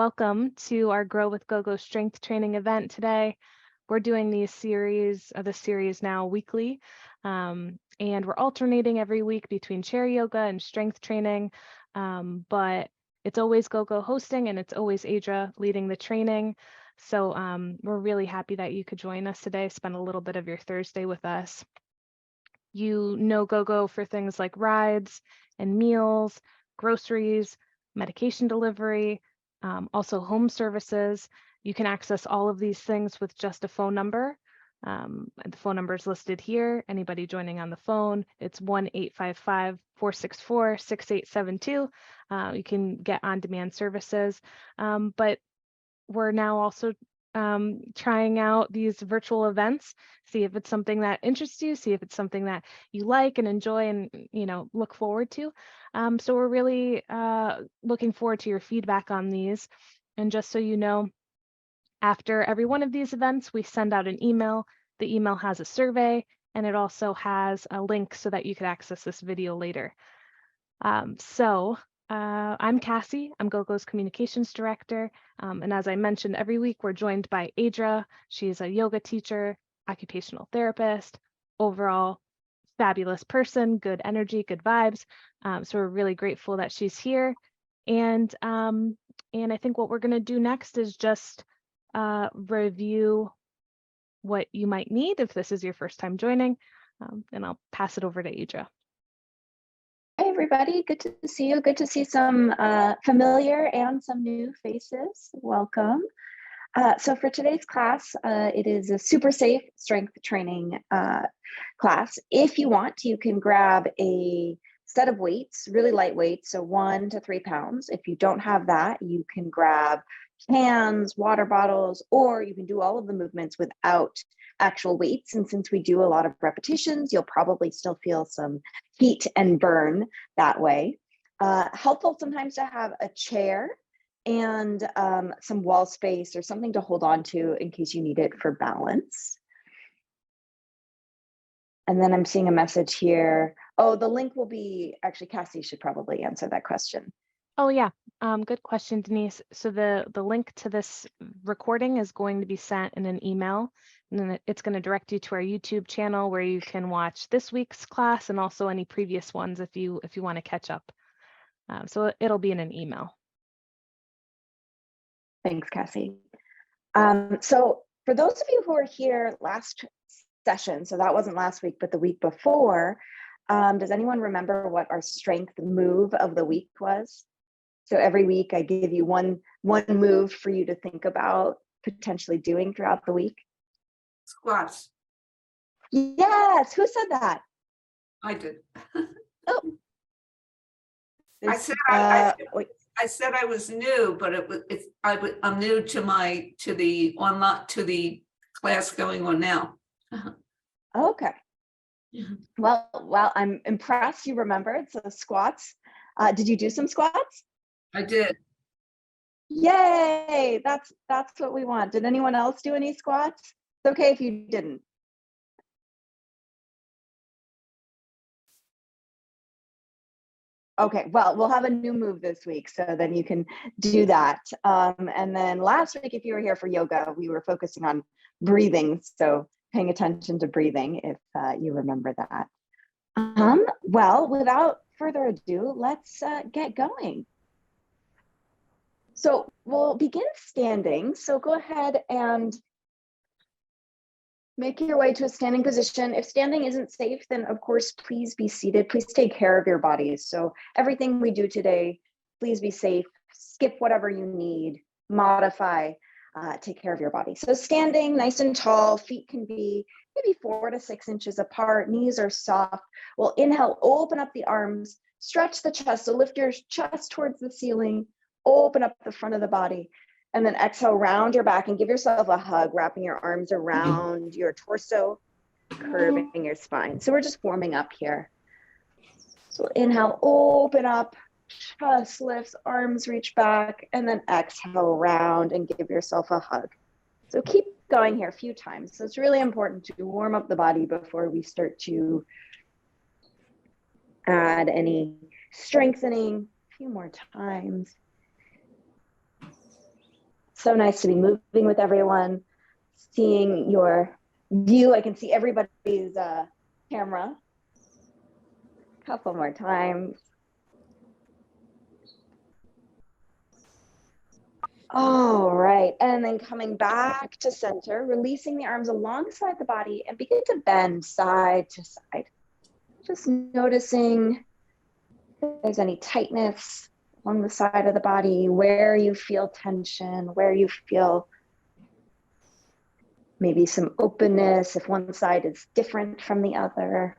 welcome to our Grow with GoGo strength training event today. We're doing this series now weekly, and we're alternating every week between chair yoga and strength training, but it's always GoGo hosting and it's always Adra leading the training. So we're really happy that you could join us today, spend a little bit of your Thursday with us. You know GoGo for things like rides and meals, groceries, medication delivery, also home services. You can access all of these things with just a phone number. The phone number is listed here. Anybody joining on the phone, it's 1-855-464-6872. You can get on-demand services, but we're now also trying out these virtual events, see if it's something that interests you, see if it's something that you like and enjoy and look forward to. So we're really looking forward to your feedback on these. And just so you know, after every one of these events, we send out an email. The email has a survey and it also has a link so that you could access this video later. I'm Cassie, I'm GoGo's communications director. And as I mentioned, every week we're joined by Adra. She's a yoga teacher, occupational therapist, overall fabulous person, good energy, good vibes. So we're really grateful that she's here. And I think what we're gonna do next is just review what you might need if this is your first time joining. And I'll pass it over to Adra. Hi, everybody. Good to see you. Good to see some familiar and some new faces. Welcome. So for today's class, it is a super safe strength training class. If you want, you can grab a set of weights, really light weights, so 1 to 3 pounds. If you don't have that, you can grab cans, water bottles, or you can do all of the movements without actual weights. And since we do a lot of repetitions, you'll probably still feel some heat and burn that way. Helpful sometimes to have a chair and some wall space or something to hold on to in case you need it for balance. And then I'm seeing a message here. Oh, the link will be, actually, Cassie should probably answer that question. Oh yeah, good question, Denise. So the link to this recording is going to be sent in an email, and then it's going to direct you to our YouTube channel where you can watch this week's class and also any previous ones if you want to catch up. So it'll be in an email. Thanks, Cassie. So for those of you who were here last session, so that wasn't last week, but the week before, does anyone remember what our strength move of the week was? So every week I give you one move for you to think about potentially doing throughout the week. Squats. Yes, who said that? I did. Oh. I said I was new, but I'm new to the class going on now. Okay. Well, I'm impressed you remembered. So squats. Did you do some squats? I did. Yay! That's what we want. Did anyone else do any squats? It's okay if you didn't. Okay, well, we'll have a new move this week, so then you can do that. And then last week, if you were here for yoga, we were focusing on breathing, so paying attention to breathing, if you remember that. Well, without further ado, let's get going. So we'll begin standing. So go ahead and make your way to a standing position. If standing isn't safe, then of course, please be seated. Please take care of your bodies. So everything we do today, please be safe. Skip whatever you need, modify, take care of your body. So standing nice and tall, feet can be maybe 4 to 6 inches apart, knees are soft. We'll inhale, open up the arms, stretch the chest. So lift your chest towards the ceiling, open up the front of the body, and then exhale, round your back and give yourself a hug, wrapping your arms around your torso, curving your spine. So we're just warming up here. So inhale, open up, chest lifts, arms reach back, and then exhale, round and give yourself a hug. So keep going here a few times. So it's really important to warm up the body before we start to add any strengthening. A few more times. So nice to be moving with everyone, seeing your view. I can see everybody's camera. Couple more times. All right, and then coming back to center, releasing the arms alongside the body and begin to bend side to side. Just noticing if there's any tightness along the side of the body, where you feel tension, where you feel maybe some openness, if one side is different from the other.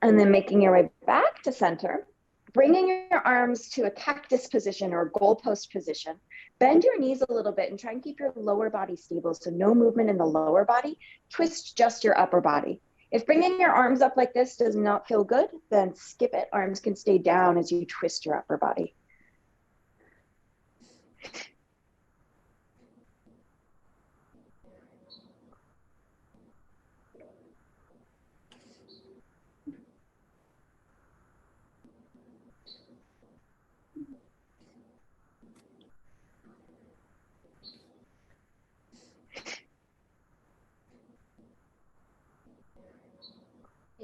And then making your way back to center, bringing your arms to a cactus position or goalpost position. Bend your knees a little bit and try and keep your lower body stable. So no movement in the lower body. Twist just your upper body. If bringing your arms up like this does not feel good, then skip it. Arms can stay down as you twist your upper body.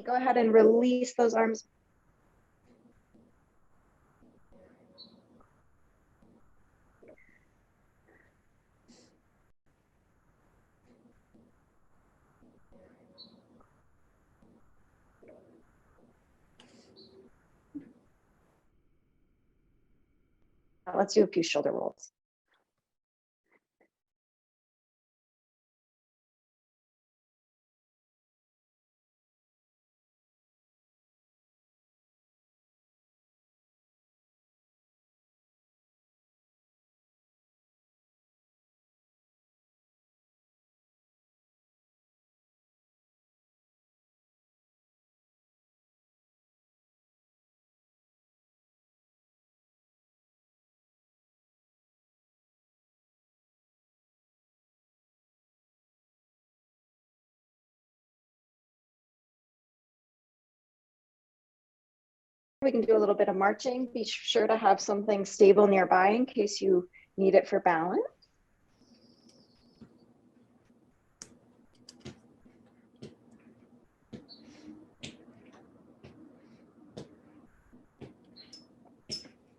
Go ahead and release those arms. Let's do a few shoulder rolls. We can do a little bit of marching. Be sure to have something stable nearby in case you need it for balance.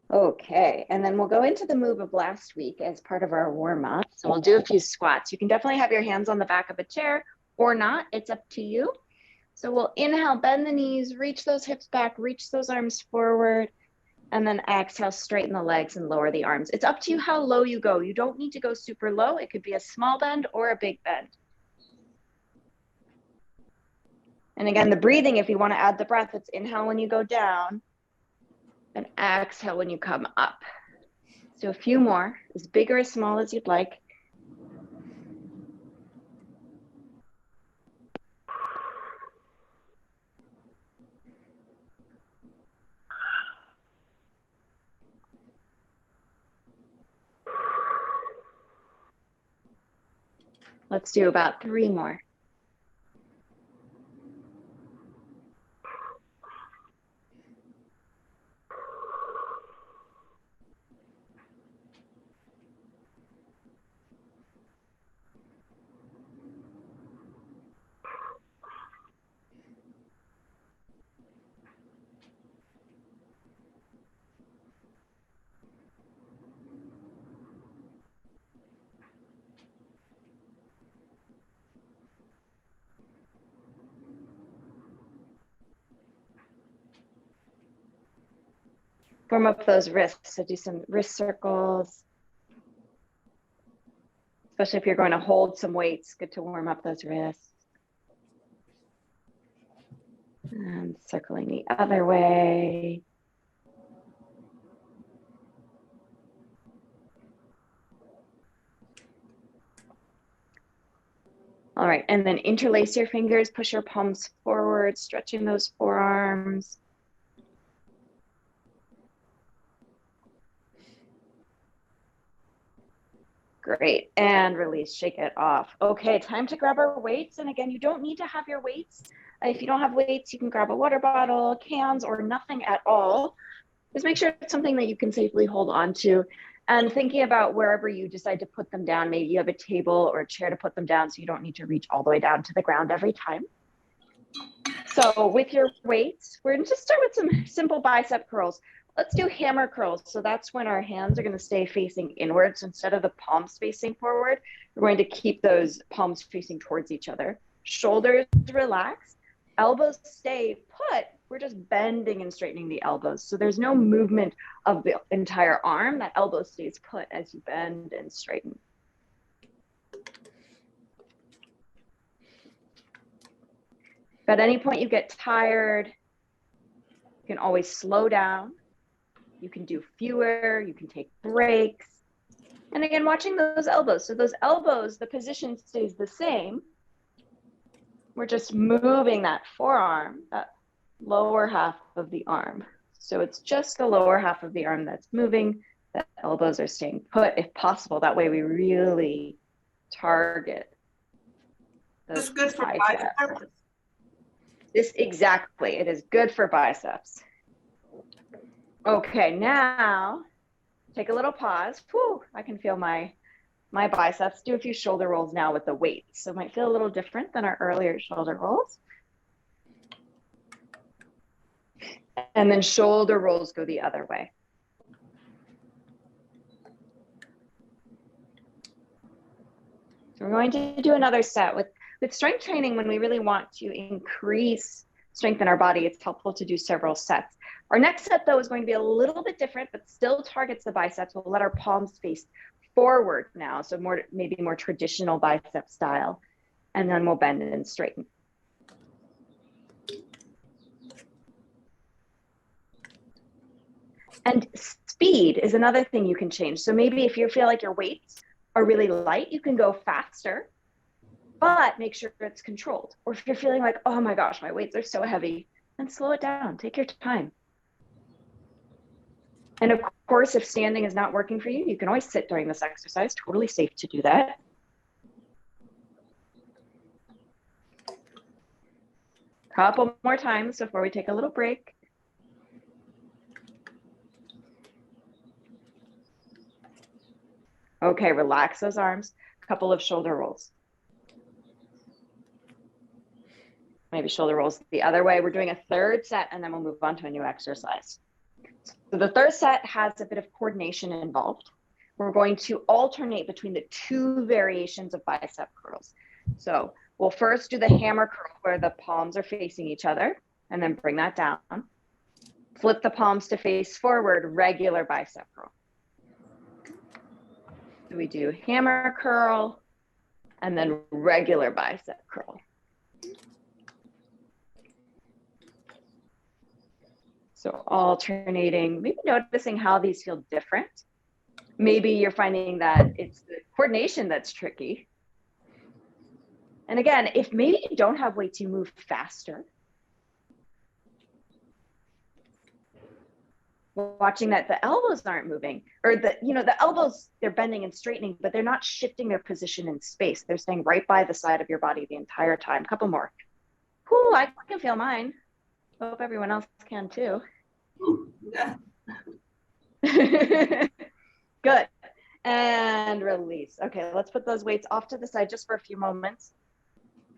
Okay, and then we'll go into the move of last week as part of our warm up. So we'll do a few squats. You can definitely have your hands on the back of a chair or not, it's up to you. So we'll inhale, bend the knees, reach those hips back, reach those arms forward, and then exhale, straighten the legs and lower the arms. It's up to you how low you go. You don't need to go super low. It could be a small bend or a big bend. And again, the breathing, if you want to add the breath, it's inhale when you go down and exhale when you come up. So a few more, as big or as small as you'd like. Let's do about 3 more. Warm up those wrists. So do some wrist circles. Especially if you're going to hold some weights, good to warm up those wrists. And circling the other way. All right, and then interlace your fingers, push your palms forward, stretching those forearms. Great. And release, shake it off. Okay, time to grab our weights. And again, you don't need to have your weights. If you don't have weights, you can grab a water bottle, cans, or nothing at all. Just make sure it's something that you can safely hold on to. And thinking about wherever you decide to put them down, maybe you have a table or a chair to put them down so you don't need to reach all the way down to the ground every time. So with your weights, we're going to just start with some simple bicep curls. Let's do hammer curls. So that's when our hands are going to stay facing inwards instead of the palms facing forward. We're going to keep those palms facing towards each other. Shoulders relax, elbows stay put. We're just bending and straightening the elbows. So there's no movement of the entire arm. That elbow stays put as you bend and straighten. If at any point you get tired, you can always slow down. You can do fewer, you can take breaks. And again, watching those elbows. So those elbows, the position stays the same. We're just moving that forearm, that lower half of the arm. So it's just the lower half of the arm that's moving. The elbows are staying put if possible. That way we really target This is good for biceps. Exactly, it is good for biceps. Okay, now take a little pause. Whew, I can feel my biceps. Do a few shoulder rolls now with the weights. So it might feel a little different than our earlier shoulder rolls. And then shoulder rolls go the other way. So we're going to do another set with strength training. When we really want to increase strength in our body, it's helpful to do several sets. Our next set, though, is going to be a little bit different, but still targets the biceps. We'll let our palms face forward now, so maybe more traditional bicep style. And then we'll bend and straighten. And speed is another thing you can change. So maybe if you feel like your weights are really light, you can go faster, but make sure it's controlled. Or if you're feeling like, oh my gosh, my weights are so heavy, then slow it down, take your time. And of course, if standing is not working for you, you can always sit during this exercise, totally safe to do that. Couple more times before we take a little break. Okay, relax those arms, a couple of shoulder rolls. Maybe shoulder rolls the other way. We're doing a third set and then we'll move on to a new exercise. So the third set has a bit of coordination involved. We're going to alternate between the two variations of bicep curls. So we'll first do the hammer curl where the palms are facing each other and then bring that down. Flip the palms to face forward, regular bicep curl. So we do hammer curl and then regular bicep curl. So alternating, maybe noticing how these feel different. Maybe you're finding that it's the coordination that's tricky. And again, if maybe you don't have weights, you move faster. Watching that the elbows aren't moving, or the elbows, they're bending and straightening, but they're not shifting their position in space. They're staying right by the side of your body the entire time. Couple more. Cool, I can feel mine. Hope everyone else can too. Yeah. Good. And release. Okay, let's put those weights off to the side just for a few moments.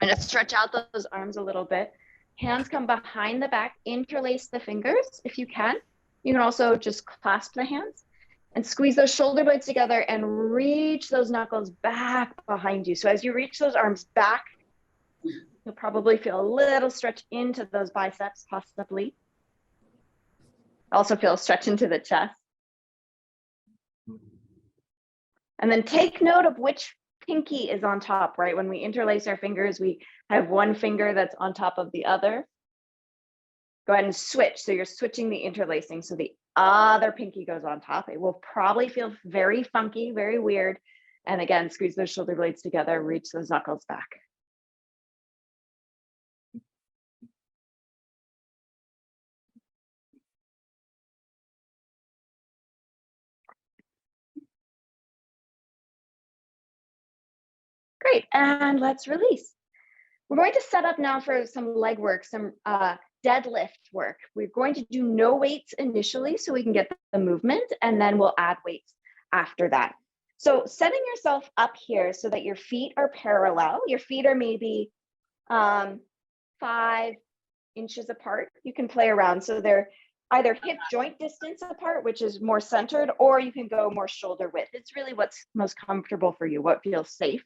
And let's stretch out those arms a little bit. Hands come behind the back, interlace the fingers if you can. You can also just clasp the hands and squeeze those shoulder blades together and reach those knuckles back behind you. So as you reach those arms back, you'll probably feel a little stretch into those biceps, possibly. Also feel a stretch into the chest. And then take note of which pinky is on top, right? When we interlace our fingers, we have one finger that's on top of the other. Go ahead and switch. So you're switching the interlacing. So the other pinky goes on top. It will probably feel very funky, very weird. And again, squeeze those shoulder blades together, reach those knuckles back. Great, and let's release. We're going to set up now for some leg work, some deadlift work. We're going to do no weights initially so we can get the movement, and then we'll add weights after that. So setting yourself up here so that your feet are parallel. Your feet are maybe 5 inches apart. You can play around. So they're either hip joint distance apart, which is more centered, or you can go more shoulder width. It's really what's most comfortable for you, what feels safe.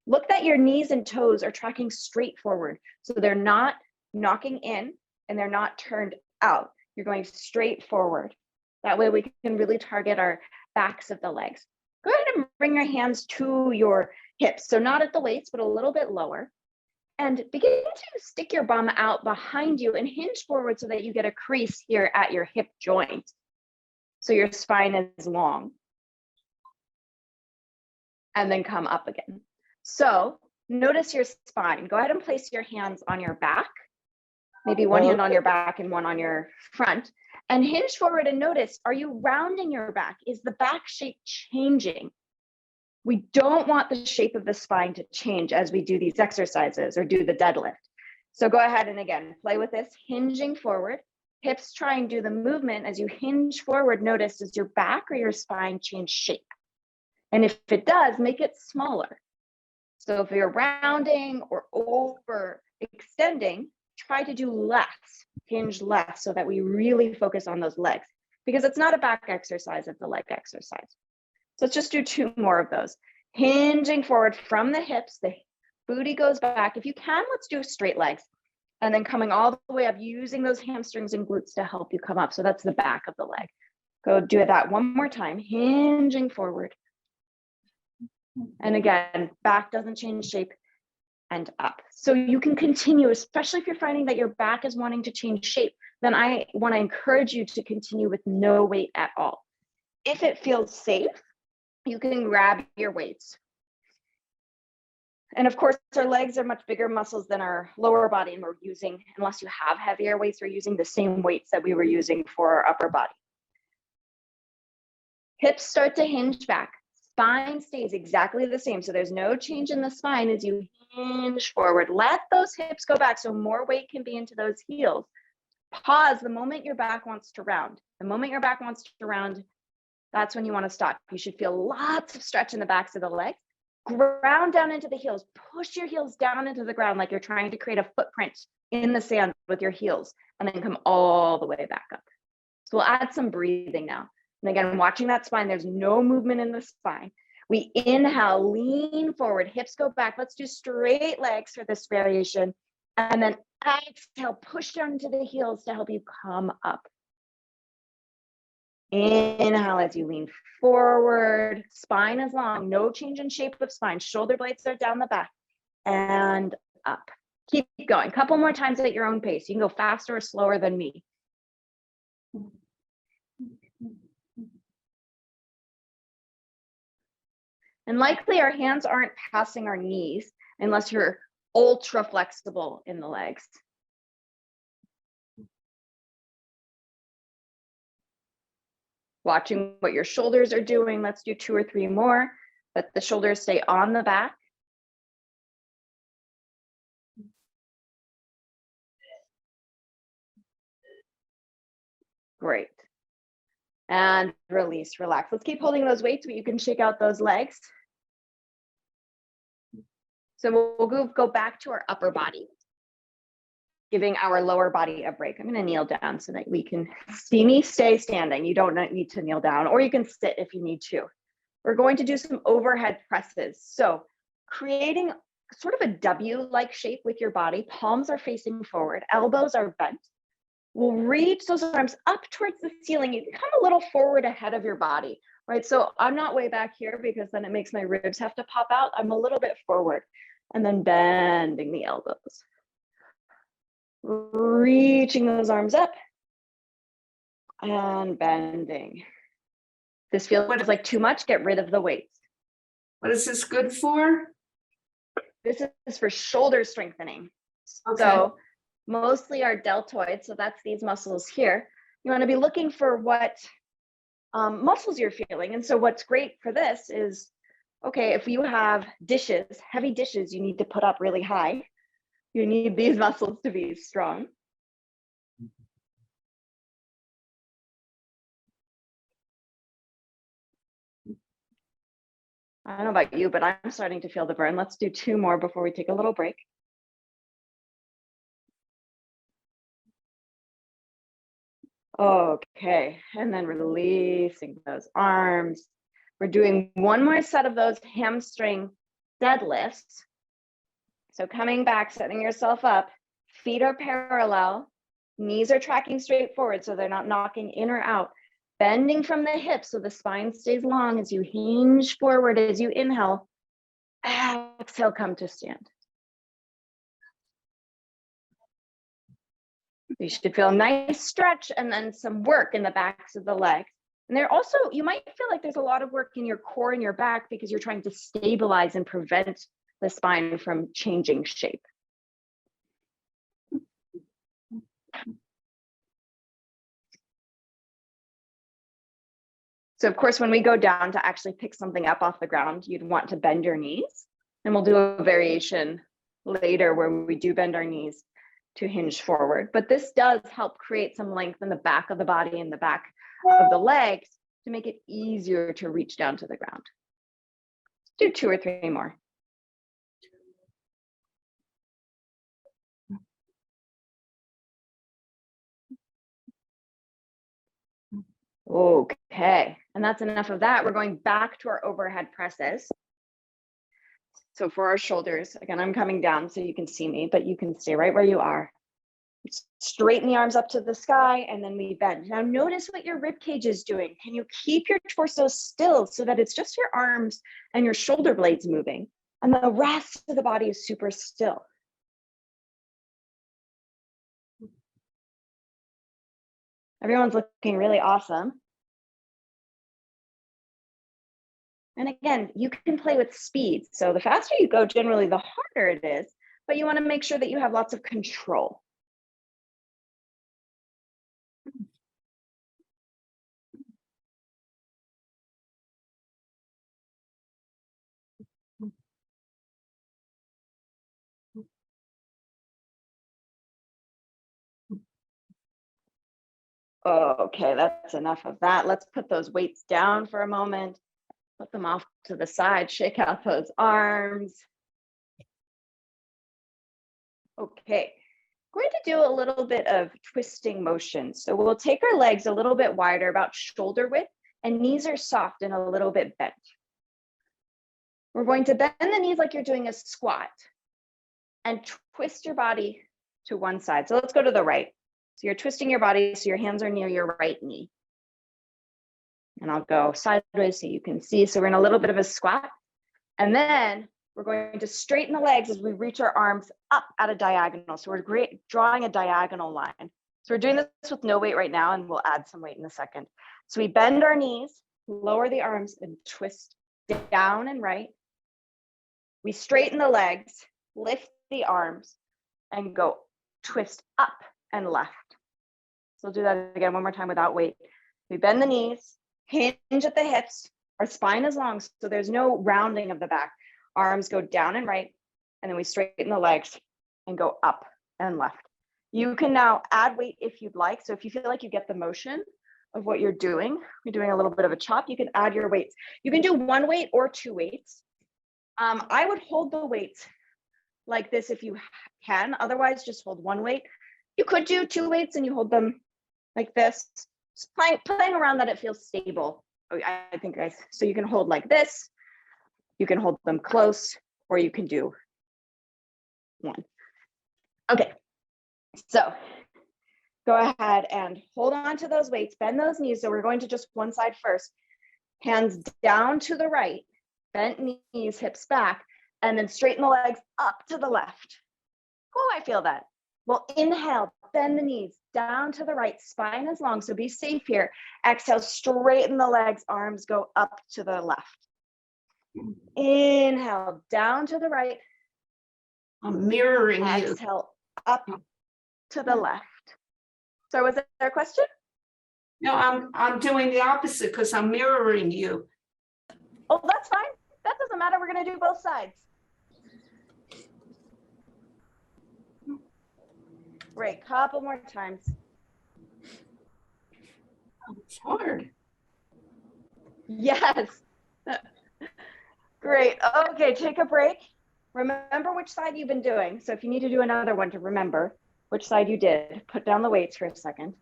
Look that your knees and toes are tracking straight forward. So they're not knocking in and they're not turned out. You're going straight forward. That way we can really target our backs of the legs. Go ahead and bring your hands to your hips. So not at the waist, but a little bit lower. And begin to stick your bum out behind you and hinge forward so that you get a crease here at your hip joint. So your spine is long. And then come up again. So notice your spine. Go ahead and place your hands on your back. Maybe one hand on your back and one on your front. And hinge forward and notice, are you rounding your back? Is the back shape changing? We don't want the shape of the spine to change as we do these exercises or do the deadlift. So go ahead and again, play with this, hinging forward. Hips try and do the movement. As you hinge forward, notice, does your back or your spine change shape? And if it does, make it smaller. So if you're rounding or over extending, try to do less, hinge less so that we really focus on those legs because it's not a back exercise, it's a leg exercise. So let's just do 2 more of those. Hinging forward from the hips, the booty goes back. If you can, let's do straight legs. And then coming all the way up, using those hamstrings and glutes to help you come up. So that's the back of the leg. Go do that one more time, hinging forward. And again, back doesn't change shape and up. So you can continue, especially if you're finding that your back is wanting to change shape, then I want to encourage you to continue with no weight at all. If it feels safe, you can grab your weights. And of course, our legs are much bigger muscles than our lower body, and we're using, unless you have heavier weights, we're using the same weights that we were using for our upper body. Hips start to hinge back. Spine stays exactly the same. So there's no change in the spine as you hinge forward. Let those hips go back so more weight can be into those heels. Pause the moment your back wants to round. The moment your back wants to round, that's when you want to stop. You should feel lots of stretch in the backs of the legs. Ground down into the heels. Push your heels down into the ground like you're trying to create a footprint in the sand with your heels, and then come all the way back up. So we'll add some breathing now. And again, watching that spine, there's no movement in the spine. We inhale, lean forward, hips go back. Let's do straight legs for this variation. And then exhale, push down into the heels to help you come up. Inhale as you lean forward, spine is long, no change in shape of spine. Shoulder blades are down the back and up. Keep going. Couple more times at your own pace. You can go faster or slower than me. And likely our hands aren't passing our knees unless you're ultra flexible in the legs. Watching what your shoulders are doing. Let's do 2 or 3 more. Let the shoulders stay on the back. Great. And release, relax. Let's keep holding those weights, but you can shake out those legs. So we'll go back to our upper body, giving our lower body a break. I'm going to kneel down so that we can see me stay standing. You don't need to kneel down, or you can sit if you need to. We're going to do some overhead presses. So creating sort of a W-like shape with your body. Palms are facing forward, elbows are bent. We'll reach those arms up towards the ceiling. You can come a little forward ahead of your body, right? So I'm not way back here because then it makes my ribs have to pop out. I'm a little bit forward, and then bending the elbows. Reaching those arms up and bending. This feels like too much. Get rid of the weights. What is this good for? This is for shoulder strengthening. Okay. So mostly our deltoids, so that's these muscles here. You want to be looking for what muscles you're feeling. And so what's great for this is Okay, if you have dishes, heavy dishes, you need to put up really high. You need these muscles to be strong. I don't know about you, but I'm starting to feel the burn. Let's do 2 more before we take a little break. Okay, and then releasing those arms. We're doing 1 more set of those hamstring deadlifts. So coming back, setting yourself up, feet are parallel, knees are tracking straight forward so they're not knocking in or out. Bending from the hips so the spine stays long as you hinge forward as you inhale. Exhale, come to stand. You should feel a nice stretch and then some work in the backs of the legs. And there also, you might feel like there's a lot of work in your core and your back because you're trying to stabilize and prevent the spine from changing shape. So of course, when we go down to actually pick something up off the ground, you'd want to bend your knees. And we'll do a variation later where we do bend our knees to hinge forward. But this does help create some length in the back of the body and the back of the legs to make it easier to reach down to the ground. Do 2 or 3 more. Okay, and that's enough of that. We're going back to our overhead presses. So for our shoulders, again, I'm coming down so you can see me, but you can stay right where you are. Straighten the arms up to the sky and then we bend. Now notice what your rib cage is doing. Can you keep your torso still so that it's just your arms and your shoulder blades moving and the rest of the body is super still? Everyone's looking really awesome. And again, you can play with speed. So the faster you go, generally the harder it is, but you want to make sure that you have lots of control. Okay, that's enough of that. Let's put those weights down for a moment. Put them off to the side, shake out those arms. Okay, we're going to do a little bit of twisting motion. So we'll take our legs a little bit wider, about shoulder width, and knees are soft and a little bit bent. We're going to bend the knees like you're doing a squat and twist your body to one side. So let's go to the right. So you're twisting your body so your hands are near your right knee. And I'll go sideways so you can see. So we're in a little bit of a squat. And then we're going to straighten the legs as we reach our arms up at a diagonal. So we're drawing a diagonal line. So we're doing this with no weight right now, and we'll add some weight in a second. So we bend our knees, lower the arms, and twist down and right. We straighten the legs, lift the arms, and go twist up and left. So we'll do that again one more time without weight. We bend the knees, hinge at the hips. Our spine is long, so there's no rounding of the back. Arms go down and right, and then we straighten the legs and go up and left. You can now add weight if you'd like. So if you feel like you get the motion of what you're doing a little bit of a chop, you can add your weights. You can do 1 weight or 2 weights. I would hold the weights like this if you can. Otherwise, just hold 1 weight. You could do 2 weights and you hold them like this. Just playing around that it feels stable. I think, guys. So you can hold like this. You can hold them close, or you can do 1. Okay. So go ahead and hold on to those weights. Bend those knees. So we're going to just one side first. Hands down to the right. Bent knees, hips back, and then straighten the legs up to the left. Oh, I feel that. Well, inhale, bend the knees down to the right, spine is long, so be safe here. Exhale, straighten the legs, arms go up to the left. Inhale, down to the right. I'm mirroring you. Exhale, up to the left. So was there a question? No, I'm doing the opposite because I'm mirroring you. Oh, that's fine. that doesn't matter. We're going to do both sides. Great. Couple more times. It's hard. Yes. Great. Okay, take a break. Remember which side you've been doing. So if you need to do another one, to remember which side you did. Put down the weights for a second.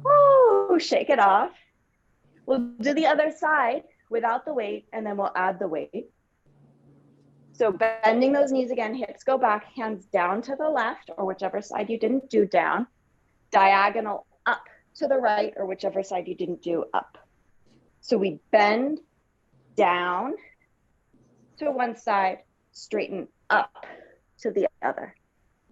Woo, shake it off. We'll do the other side without the weight, and then we'll add the weight. So bending those knees again, hips go back, hands down to the left, or whichever side you didn't do, down. Diagonal up to the right, or whichever side you didn't do, up. So we bend down to one side, straighten up to the other.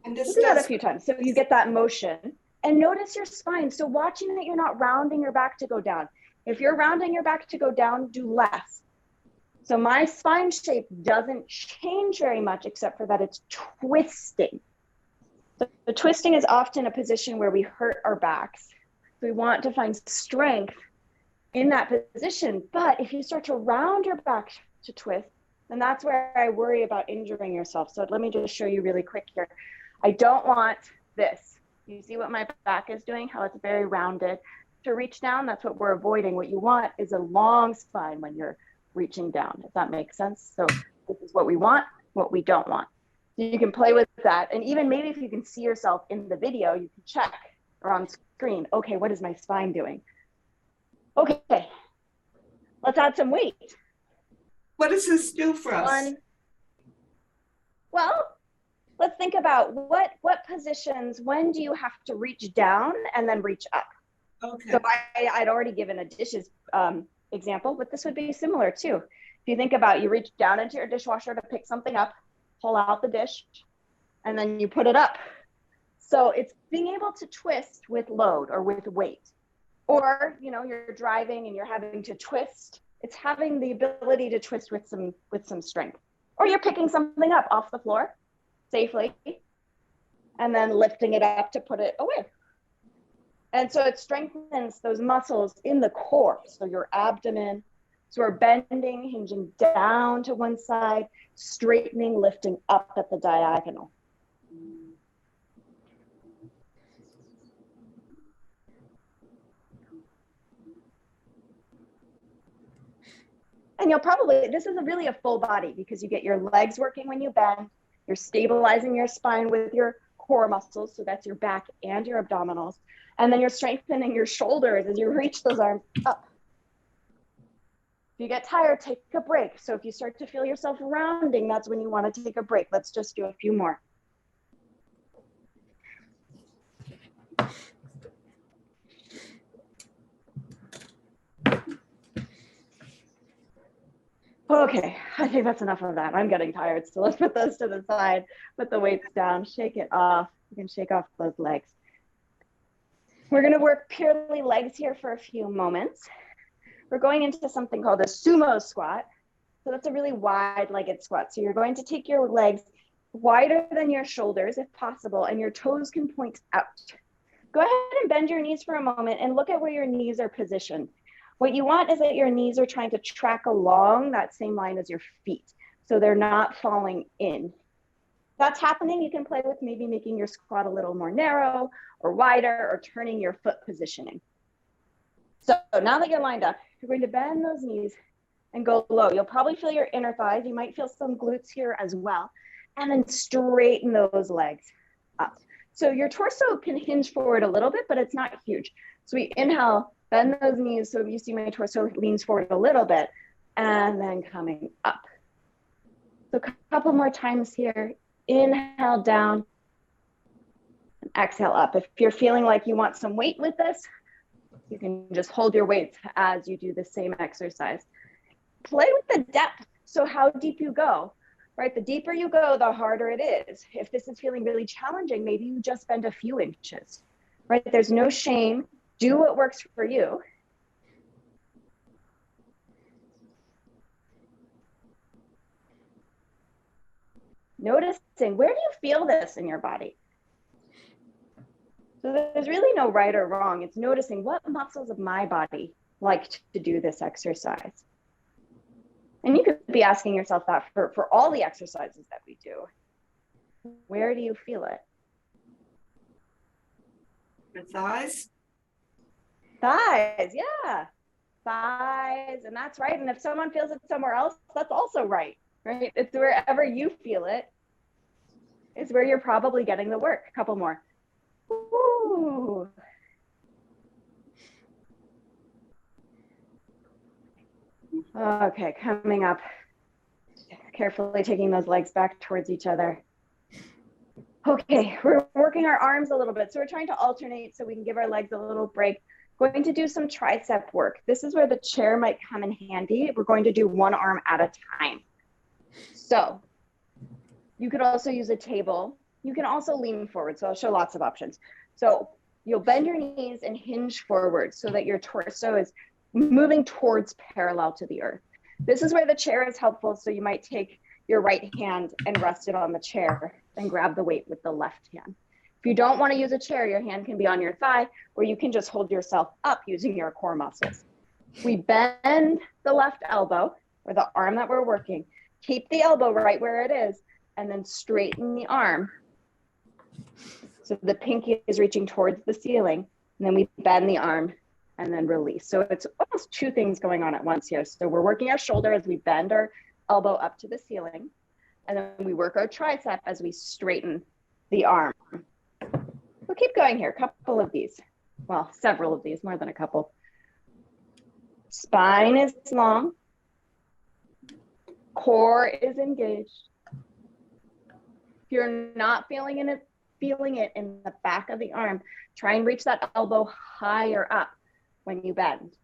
And We'll this do that a does, few times. So you get that motion. And notice your spine. So watching that you're not rounding your back to go down. If you're rounding your back to go down, do less. So my spine shape doesn't change very much, except for that it's twisting. The twisting is often a position where we hurt our backs. We want to find strength in that position. But if you start to round your back to twist, then that's where I worry about injuring yourself. So let me just show you really quick here. I don't want this. You see what my back is doing, how it's very rounded. To reach down, that's what we're avoiding. What you want is a long spine when you're reaching down, if that makes sense. So this is what we want, what we don't want. So you can play with that. And even maybe if you can see yourself in the video, you can check or on screen, okay, what is my spine doing? Okay, let's add some weight. what does this do for us? Well, let's think about what positions, when do you have to reach down and then reach up? Okay. So I'd already given a dishes example, but this would be similar too. If you think about, you reach down into your dishwasher to pick something up, pull out the dish, and then you put it up. So it's being able to twist with load or with weight. Or, you know, you're driving and you're having to twist. It's having the ability to twist with some strength. Or you're picking something up off the floor safely and then lifting it up to put it away. And so it strengthens those muscles in the core. So your abdomen, so we're bending, hinging down to one side, straightening, lifting up at the diagonal. And you'll probably, this is really a full body because you get your legs working when you bend, you're stabilizing your spine with your core muscles, so that's your back and your abdominals, and then you're strengthening your shoulders as you reach those arms up. If you get tired, take a break. So if you start to feel yourself rounding, that's when you want to take a break. Let's just do a few more. Okay, I think that's enough of that. I'm getting tired, so let's put those to the side, put the weights down, shake it off. You can shake off those legs. We're gonna work purely legs here for a few moments. We're going into something called a sumo squat. So that's a really wide-legged squat. So you're going to take your legs wider than your shoulders if possible, and your toes can point out. Go ahead and bend your knees for a moment and look at where your knees are positioned. What you want is that your knees are trying to track along that same line as your feet, so they're not falling in. If that's happening, you can play with maybe making your squat a little more narrow or wider or turning your foot positioning. So now that you're lined up, you're going to bend those knees and go low. You'll probably feel your inner thighs. You might feel some glutes here as well. And then straighten those legs up. So your torso can hinge forward a little bit, but it's not huge. So we inhale, bend those knees. So you see my torso leans forward a little bit and then coming up. So a couple more times here. Inhale down and exhale up. If you're feeling like you want some weight with this, you can just hold your weights as you do the same exercise. Play with the depth. So how deep you go, right? The deeper you go, the harder it is. If this is feeling really challenging, maybe you just bend a few inches, right? There's no shame. Do what works for you. Noticing, where do you feel this in your body? So there's really no right or wrong. It's noticing what muscles of my body like to do this exercise. And you can be asking yourself that for all the exercises that we do. Where do you feel it? The thighs? Thighs, yeah. Thighs, and that's right. And if someone feels it somewhere else, that's also right? It's wherever you feel it is where you're probably getting the work. A couple more. Ooh. Okay, coming up. Carefully taking those legs back towards each other. Okay, we're working our arms a little bit. So we're trying to alternate so we can give our legs a little break. Going to do some tricep work. This is where the chair might come in handy. We're going to do one arm at a time. So you could also use a table. You can also lean forward. So I'll show lots of options. So you'll bend your knees and hinge forward so that your torso is moving towards parallel to the earth. This is where the chair is helpful. So you might take your right hand and rest it on the chair and grab the weight with the left hand. If you don't want to use a chair, your hand can be on your thigh, or you can just hold yourself up using your core muscles. We bend the left elbow, or the arm that we're working. Keep the elbow right where it is, and then straighten the arm. So the pinky is reaching towards the ceiling, and then we bend the arm and then release. So it's almost two things going on at once here. So we're working our shoulder as we bend our elbow up to the ceiling, and then we work our tricep as we straighten the arm. We'll keep going here, a couple of these. Well, several of these, more than a couple. Spine is long. Core is engaged. If you're not feeling it in the back of the arm, try and reach that elbow higher up when you bend.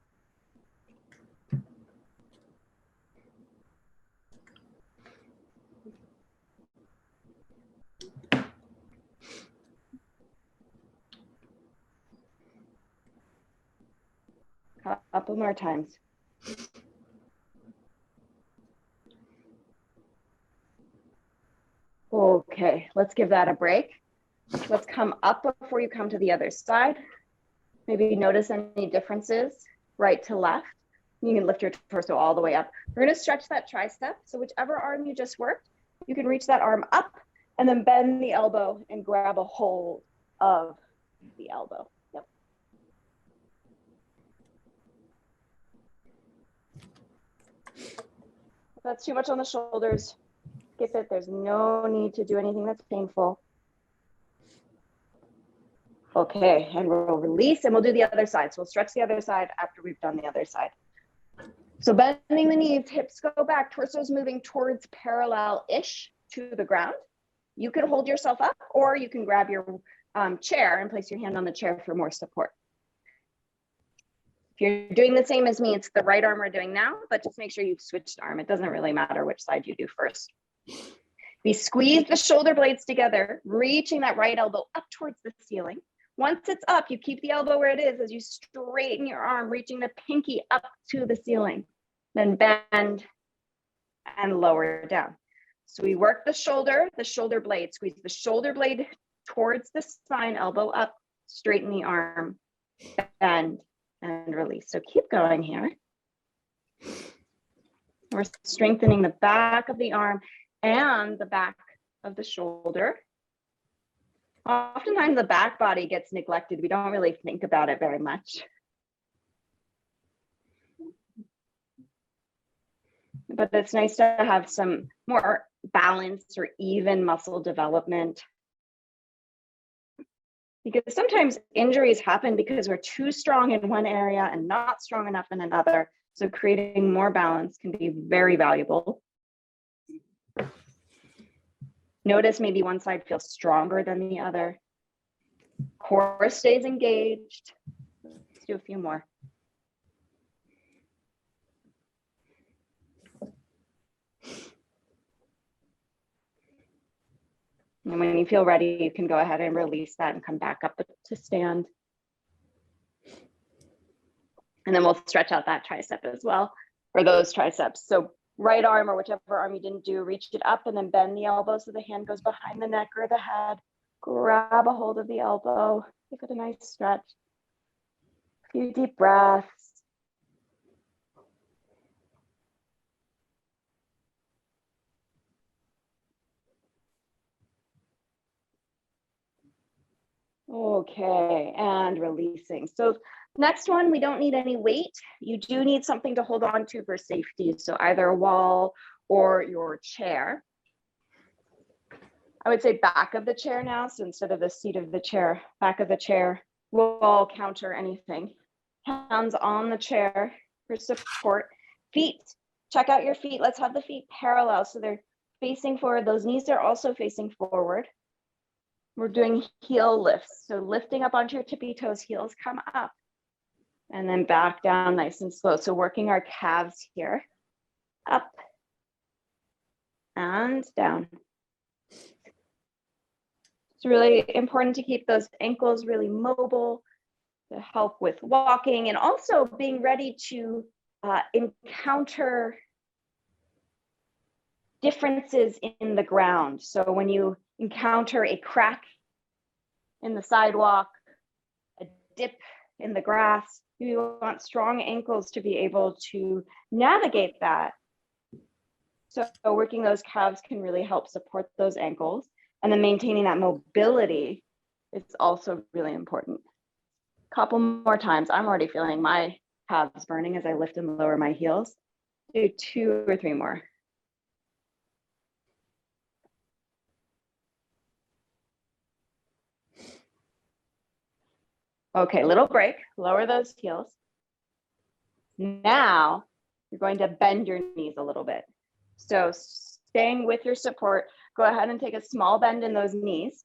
Couple more times. Okay, let's give that a break. Let's come up before you come to the other side. Maybe notice any differences, right to left. You can lift your torso all the way up. We're going to stretch that tricep. So whichever arm you just worked, you can reach that arm up and then bend the elbow and grab a hold of the elbow. Yep. If that's too much on the shoulders, skip it. There's no need to do anything that's painful. Okay, and we'll release and we'll do the other side. So we'll stretch the other side after we've done the other side. So bending the knees, hips go back, torso's moving towards parallel-ish to the ground. You could hold yourself up, or you can grab your chair and place your hand on the chair for more support. If you're doing the same as me, it's the right arm we're doing now, but just make sure you've switched arm. It doesn't really matter which side you do first. We squeeze the shoulder blades together, reaching that right elbow up towards the ceiling. Once it's up, you keep the elbow where it is as you straighten your arm, reaching the pinky up to the ceiling. Then bend and lower down. So we work the shoulder blade, squeeze the shoulder blade towards the spine, elbow up, straighten the arm, bend and release. So keep going here. We're strengthening the back of the arm and the back of the shoulder. Oftentimes the back body gets neglected. We don't really think about it very much. But it's nice to have some more balanced or even muscle development. Because sometimes injuries happen because we're too strong in one area and not strong enough in another. So creating more balance can be very valuable. Notice maybe one side feels stronger than the other. Core stays engaged. Let's do a few more. And when you feel ready, you can go ahead and release that and come back up to stand. And then we'll stretch out that tricep as well, or those triceps. So right arm or whichever arm you didn't do, reach it up and then bend the elbow so the hand goes behind the neck or the head. Grab a hold of the elbow, give it a nice stretch. A few deep breaths. Okay, and releasing. So next one, we don't need any weight. You do need something to hold on to for safety. So either a wall or your chair. I would say back of the chair now. So instead of the seat of the chair, back of the chair, wall, counter, anything. Hands on the chair for support. Feet, check out your feet. Let's have the feet parallel. So they're facing forward. Those knees are also facing forward. We're doing heel lifts. So lifting up onto your tippy toes, heels come up and then back down nice and slow. So working our calves here, up and down. It's really important to keep those ankles really mobile to help with walking and also being ready to encounter differences in the ground. So when you encounter a crack in the sidewalk, a dip in the grass, you want strong ankles to be able to navigate that. So working those calves can really help support those ankles. And then maintaining that mobility is also really important. Couple more times. I'm already feeling my calves burning as I lift and lower my heels. Do 2 or 3 more. Okay, little break, lower those heels. Now you're going to bend your knees a little bit. So staying with your support, go ahead and take a small bend in those knees.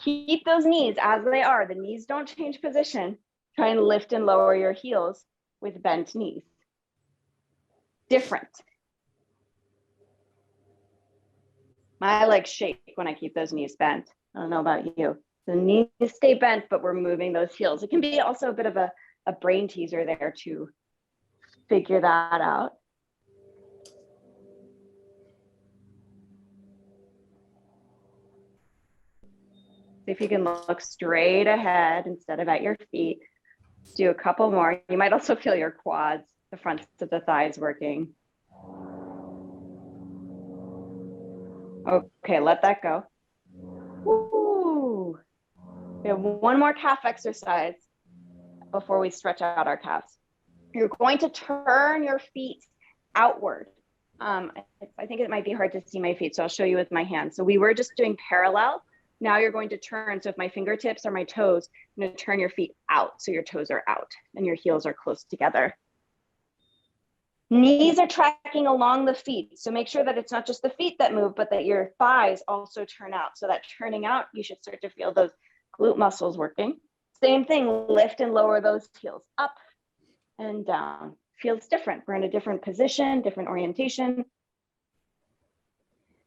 Keep those knees as they are. The knees don't change position. Try and lift and lower your heels with bent knees. Different. My legs shake when I keep those knees bent. I don't know about you. The knees stay bent, but we're moving those heels. It can be also a bit of a brain teaser there to figure that out. See if you can look straight ahead instead of at your feet. Do a couple more. You might also feel your quads, the fronts of the thighs working. Okay, let that go. Woo. We have one more calf exercise before we stretch out our calves. You're going to turn your feet outward. I think it might be hard to see my feet, so I'll show you with my hands. So we were just doing parallel. Now you're going to turn. So if my fingertips are my toes, you're going to turn your feet out. So your toes are out and your heels are close together. Knees are tracking along the feet. So make sure that it's not just the feet that move, but that your thighs also turn out. So that turning out, you should start to feel those glute muscles working. Same thing, lift and lower those heels up and down. Feels different. We're in a different position, different orientation.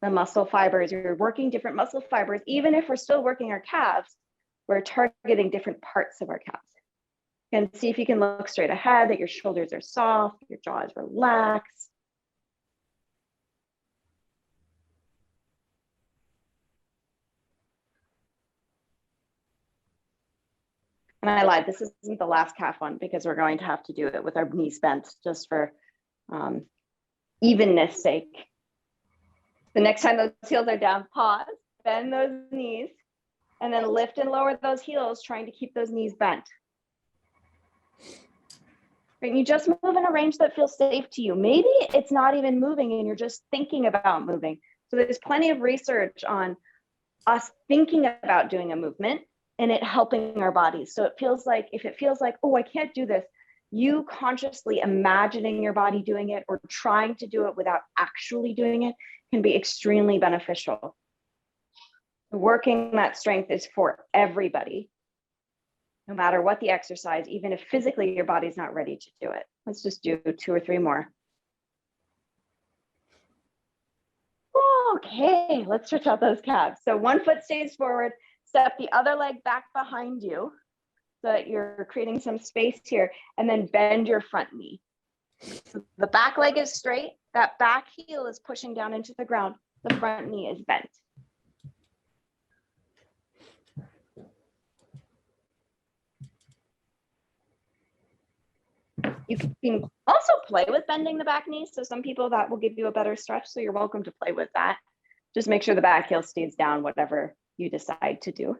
The muscle fibers, you're working different muscle fibers. Even if we're still working our calves, we're targeting different parts of our calves. And see if you can look straight ahead, that your shoulders are soft, your jaw is relaxed. And I lied, this isn't the last calf one because we're going to have to do it with our knees bent just for evenness sake. The next time those heels are down, pause, bend those knees, and then lift and lower those heels, trying to keep those knees bent. Right, you just move in a range that feels safe to you. Maybe it's not even moving and you're just thinking about moving. So there's plenty of research on us thinking about doing a movement and it helping our bodies. So it feels like, if it feels like, oh, I can't do this, you consciously imagining your body doing it or trying to do it without actually doing it can be extremely beneficial. Working that strength is for everybody, no matter what the exercise, even if physically your body's not ready to do it. Let's just do 2 or 3 more. Okay, let's stretch out those calves. So one foot stays forward, step the other leg back behind you so that you're creating some space here, and then bend your front knee. So the back leg is straight, that back heel is pushing down into the ground, the front knee is bent. You can also play with bending the back knee. So some people that will give you a better stretch. So you're welcome to play with that. Just make sure the back heel stays down, whatever you decide to do.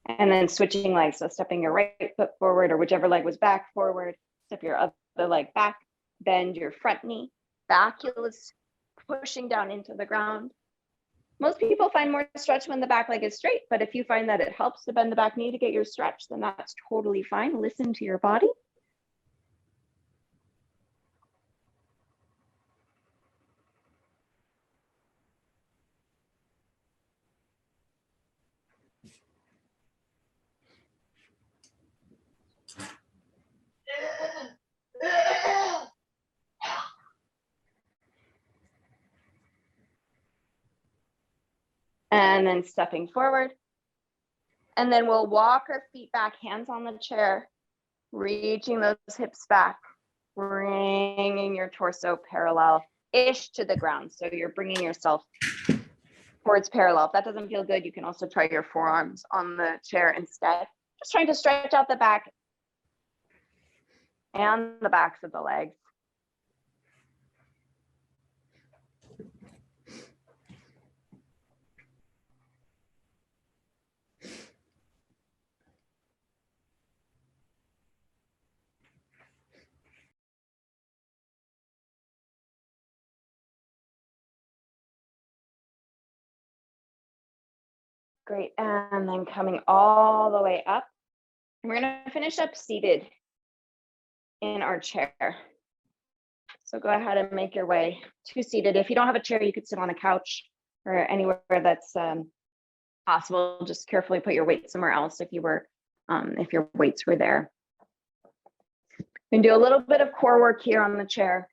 And then switching legs. So stepping your right foot forward or whichever leg was back forward, step your other leg back, bend your front knee, back heel is pushing down into the ground. Most people find more stretch when the back leg is straight, but if you find that it helps to bend the back knee to get your stretch, then that's totally fine. Listen to your body. And then stepping forward. And then we'll walk our feet back, hands on the chair, reaching those hips back, bringing your torso parallel-ish to the ground. So you're bringing yourself towards parallel. If that doesn't feel good, you can also try your forearms on the chair instead. Just trying to stretch out the back and the backs of the legs. Great, and then coming all the way up. We're gonna finish up seated in our chair. So go ahead and make your way to seated. If you don't have a chair, you could sit on a couch or anywhere that's possible. Just carefully put your weight somewhere else if your weights were there. We can do a little bit of core work here on the chair,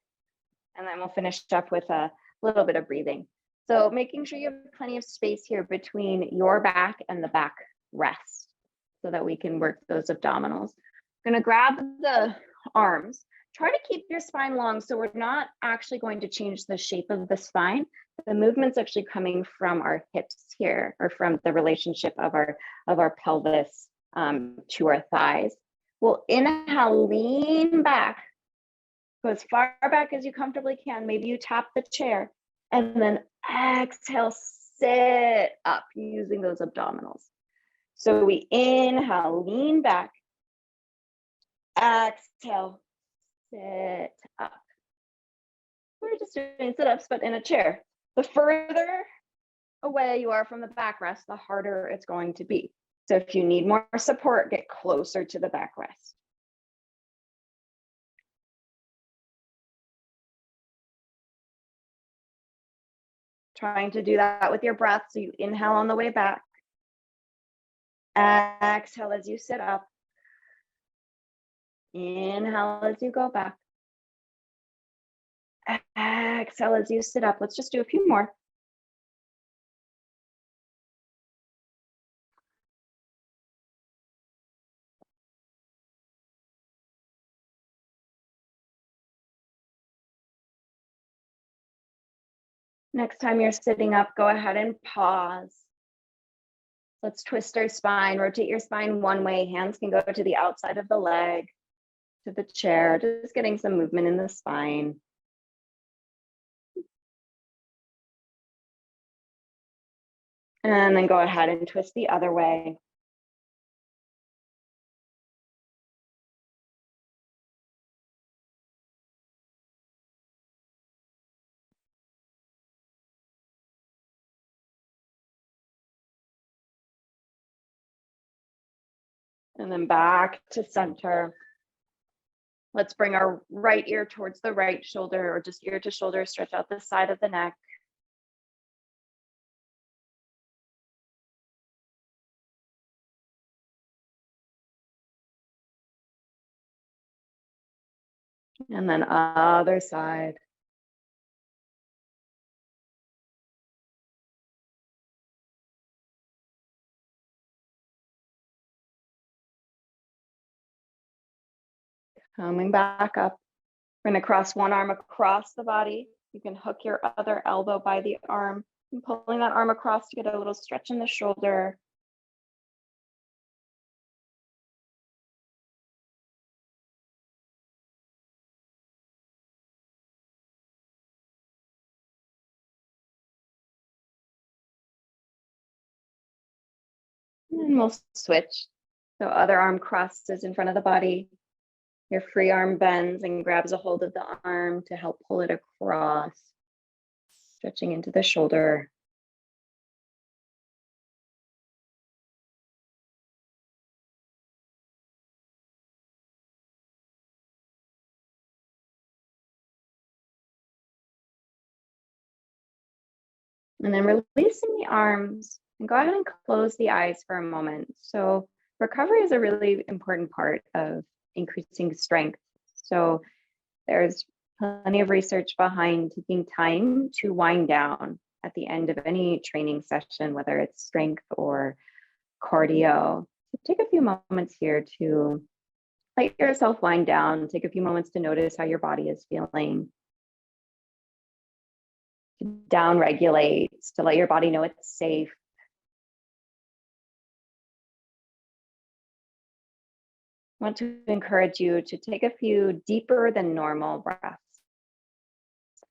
and then we'll finish up with a little bit of breathing. So making sure you have plenty of space here between your back and the back rest so that we can work those abdominals. I'm gonna grab the arms. Try to keep your spine long so we're not actually going to change the shape of the spine. The movement's actually coming from our hips here, or from the relationship of our pelvis to our thighs. We'll inhale, lean back, go as far back as you comfortably can. Maybe you tap the chair, and then exhale, sit up using those abdominals. So we inhale, lean back, exhale, sit up. We're just doing sit-ups, but in a chair. The further away you are from the backrest, the harder it's going to be. So if you need more support, get closer to the backrest. Trying to do that with your breath. So you inhale on the way back. Exhale as you sit up. Inhale as you go back. Exhale as you sit up. Let's just do a few more. Next time you're sitting up, go ahead and pause. Let's twist our spine, rotate your spine one way. Hands can go to the outside of the leg, to the chair, just getting some movement in the spine. And then go ahead and twist the other way. And then back to center. Let's bring our right ear towards the right shoulder, or just ear to shoulder, stretch out the side of the neck. And then other side. Coming back up. We're going to cross one arm across the body. You can hook your other elbow by the arm and pulling that arm across to get a little stretch in the shoulder. And we'll switch. So other arm crosses in front of the body. Your free arm bends and grabs a hold of the arm to help pull it across, stretching into the shoulder. And then releasing the arms, and go ahead and close the eyes for a moment. So recovery is a really important part of increasing strength. So there's plenty of research behind taking time to wind down at the end of any training session, whether it's strength or cardio. So take a few moments here to let yourself wind down. Take a few moments to notice how your body is feeling. To down regulate, to let your body know it's safe. I want to encourage you to take a few deeper than normal breaths.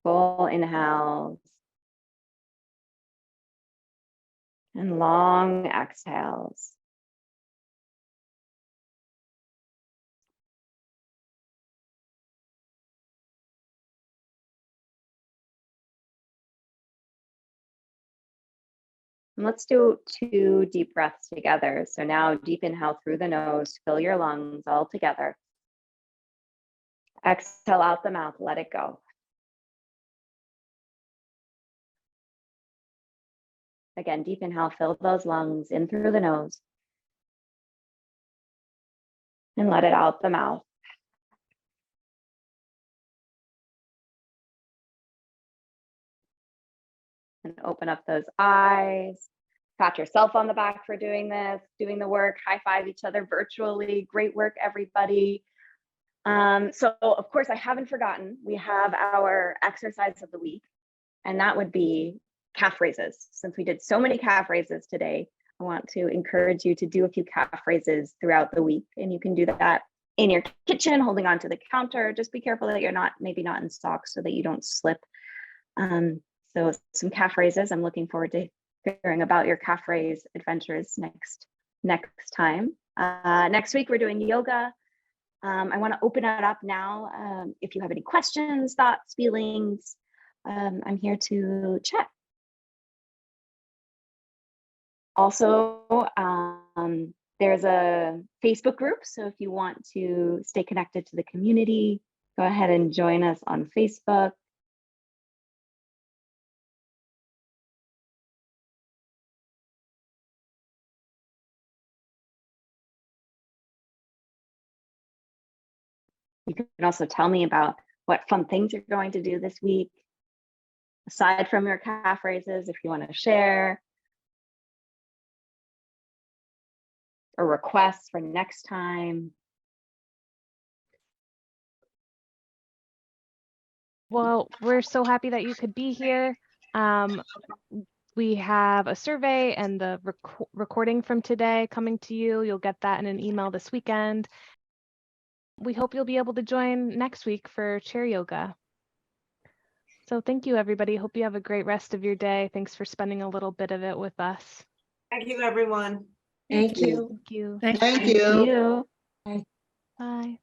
Full inhales and long exhales. And let's do 2 deep breaths together. So now deep inhale through the nose, fill your lungs all together. Exhale out the mouth, let it go. Again, deep inhale, fill those lungs in through the nose. And let it out the mouth. And open up those eyes. Pat yourself on the back for doing this, doing the work, high five each other virtually. Great work, everybody. So of course, I haven't forgotten, we have our exercise of the week, and that would be calf raises. Since we did so many calf raises today, I want to encourage you to do a few calf raises throughout the week. And you can do that in your kitchen, holding onto the counter. Just be careful that you're maybe not in socks so that you don't slip. So some calf raises. I'm looking forward to hearing about your calf raise adventures next time. Next week, we're doing yoga. I want to open it up now. If you have any questions, thoughts, feelings, I'm here to chat. Also, there's a Facebook group. So if you want to stay connected to the community, go ahead and join us on Facebook. You can also tell me about what fun things you're going to do this week, aside from your calf raises, if you want to share, or requests for next time. Well, we're so happy that you could be here. We have a survey and the recording from today coming to you. You'll get that in an email this weekend. We hope you'll be able to join next week for chair yoga. So thank you, everybody. Hope you have a great rest of your day. Thanks for spending a little bit of it with us. Thank you, everyone. Thank you. Thank you. Thank you. You. Bye.